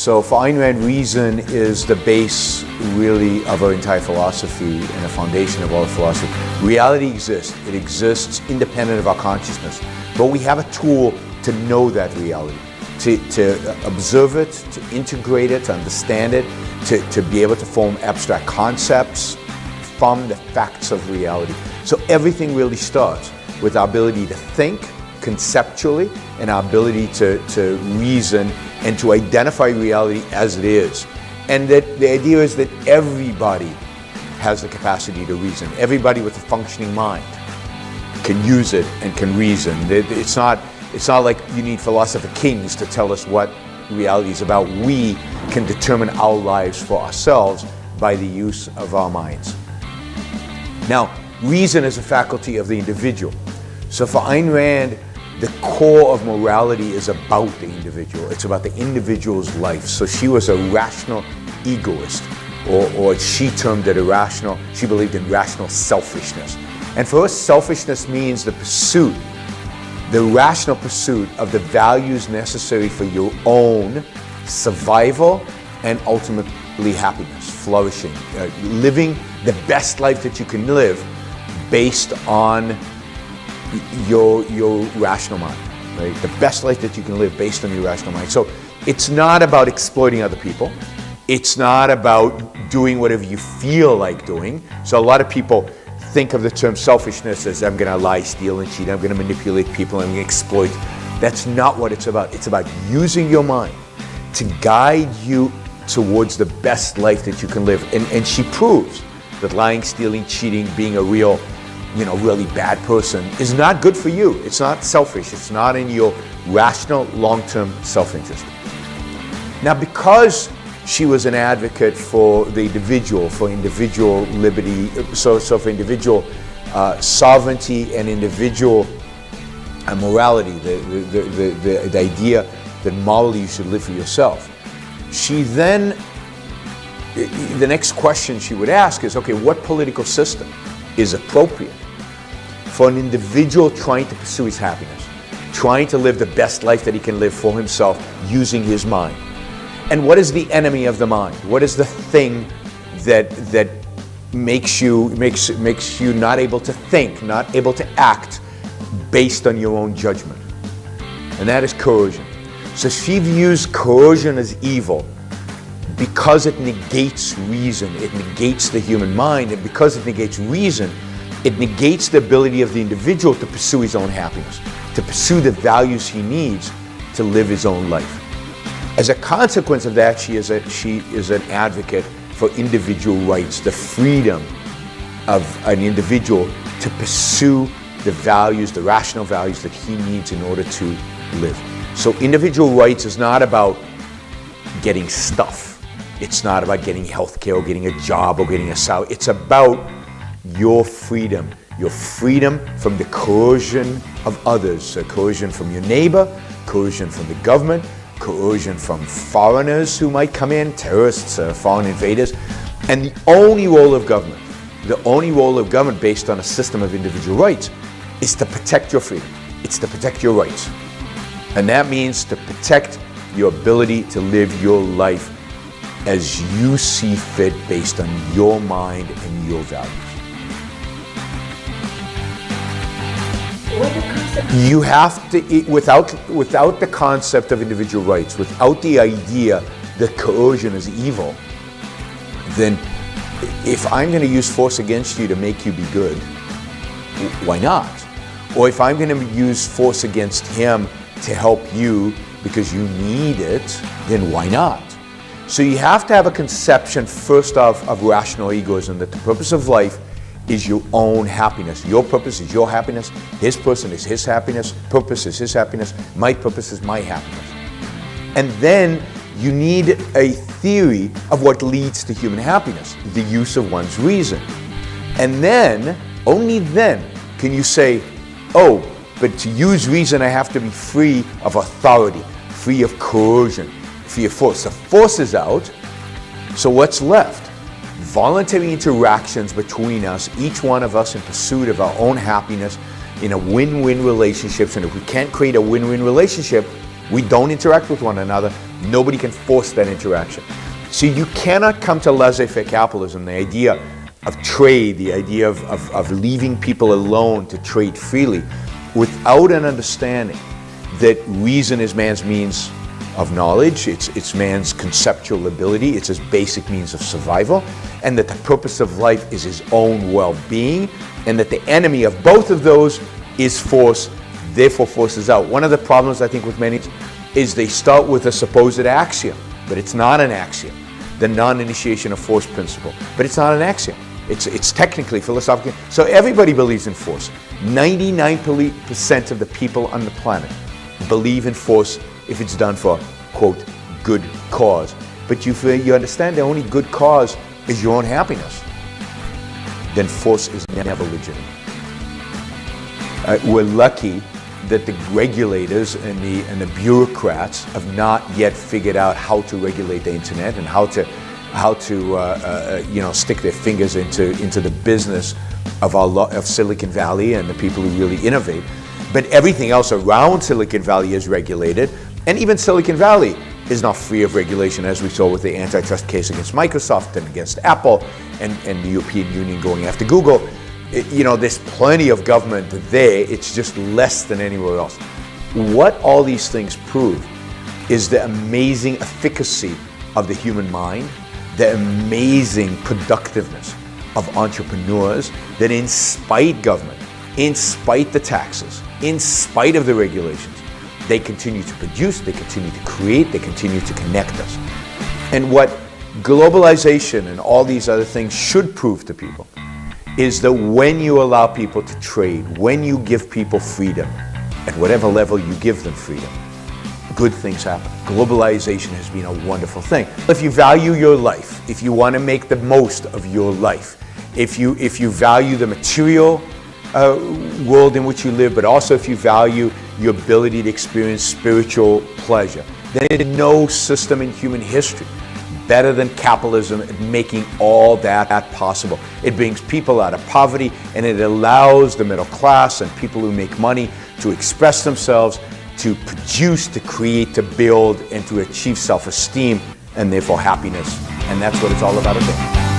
So for Ayn Rand, reason is the base, really, of our entire philosophy and the foundation of all philosophy. Reality exists. It exists independent of our consciousness. But we have a tool to know that reality, to observe it, to integrate it, to understand it, to be able to form abstract concepts from the facts of reality. So everything really starts with our ability to think conceptually and our ability to reason and to identify reality as it is. And that the idea is that everybody has the capacity to reason. Everybody with a functioning mind can use it and can reason. It's not like you need philosopher kings to tell us what reality is about. We can determine our lives for ourselves by the use of our minds. Now, reason is a faculty of the individual. So for Ayn Rand, the core of morality is about the individual. It's about the individual's life. So she was a rational egoist, or she termed it irrational. She believed in rational selfishness. And for her, selfishness means the rational pursuit of the values necessary for your own survival and ultimately happiness, flourishing, living the best life that you can live based on your rational mind, right? The best life that you can live based on your rational mind. So it's not about exploiting other people. It's not about doing whatever you feel like doing. So a lot of people think of the term selfishness as I'm going to lie, steal, and cheat. I'm going to manipulate people. I'm going to exploit. That's not what it's about. It's about using your mind to guide you towards the best life that you can live. And she proves that lying, stealing, cheating, being a really bad person is not good for you. It's not selfish. It's not in your rational, long-term self-interest. Now, because she was an advocate for the individual, for individual liberty, so for individual sovereignty and individual morality, the idea that morally you should live for yourself, she then, the next question she would ask is, okay, what political system is appropriate for an individual trying to pursue his happiness, trying to live the best life that he can live for himself using his mind? And what is the enemy of the mind? What is the thing that makes you not able to think, not able to act based on your own judgment? And that is coercion. So she views coercion as evil because it negates reason, it negates the human mind, and because it negates reason, it negates the ability of the individual to pursue his own happiness, to pursue the values he needs to live his own life. As a consequence of that, she is an advocate for individual rights, the freedom of an individual to pursue the values, the rational values that he needs in order to live. So individual rights is not about getting stuff. It's not about getting health care or getting a job or getting a salary. It's about your freedom from the coercion of others, so coercion from your neighbor, coercion from the government, coercion from foreigners who might come in, terrorists, foreign invaders. And the only role of government based on a system of individual rights is to protect your freedom. It's to protect your rights. And that means to protect your ability to live your life as you see fit based on your mind and your values. You have to, without the concept of individual rights, without the idea that coercion is evil, then if I'm going to use force against you to make you be good, why not? Or if I'm going to use force against him to help you because you need it, then why not? So you have to have a conception first of rational egoism, that the purpose of life is your own happiness. Your purpose is your happiness. His person is his happiness. Purpose is his happiness. My purpose is my happiness. And then you need a theory of what leads to human happiness, the use of one's reason. And then, only then, can you say, oh, but to use reason I have to be free of authority, free of coercion, free of force. The force is out, so what's left? Voluntary interactions between us, each one of us in pursuit of our own happiness in a win-win relationship. And if we can't create a win-win relationship, We don't interact with one another. Nobody can force that interaction. So you cannot come to laissez-faire capitalism, the idea of trade, the idea of leaving people alone to trade freely, without an understanding that reason is man's means of knowledge, it's man's conceptual ability, it's his basic means of survival, and that the purpose of life is his own well-being, and that the enemy of both of those is force, therefore force is out. One of the problems I think with many is they start with a supposed axiom, but it's not an axiom. The non-initiation of force principle, but it's not an axiom. It's technically, philosophically, so everybody believes in force. 99% of the people on the planet believe in force if it's done for, quote, good cause. But you understand the only good cause is your own happiness. Then force is never legitimate. We're lucky that the regulators and the bureaucrats have not yet figured out how to regulate the internet and how to stick their fingers into the business of Silicon Valley and the people who really innovate. But everything else around Silicon Valley is regulated, and even Silicon Valley is not free of regulation, as we saw with the antitrust case against Microsoft and against Apple and the European Union going after Google. There's plenty of government there, it's just less than anywhere else. What all these things prove is the amazing efficacy of the human mind, the amazing productiveness of entrepreneurs that in spite government, in spite the taxes, in spite of the regulations, they continue to produce, they continue to create, they continue to connect us. And what globalization and all these other things should prove to people is that when you allow people to trade, when you give people freedom, at whatever level you give them freedom, good things happen. Globalization has been a wonderful thing. If you value your life, if you want to make the most of your life, if you value the material world in which you live, but also if you value your ability to experience spiritual pleasure, then there's no system in human history better than capitalism at making all that possible. It brings people out of poverty, and it allows the middle class and people who make money to express themselves, to produce, to create, to build, and to achieve self-esteem, and therefore happiness. And that's what it's all about today.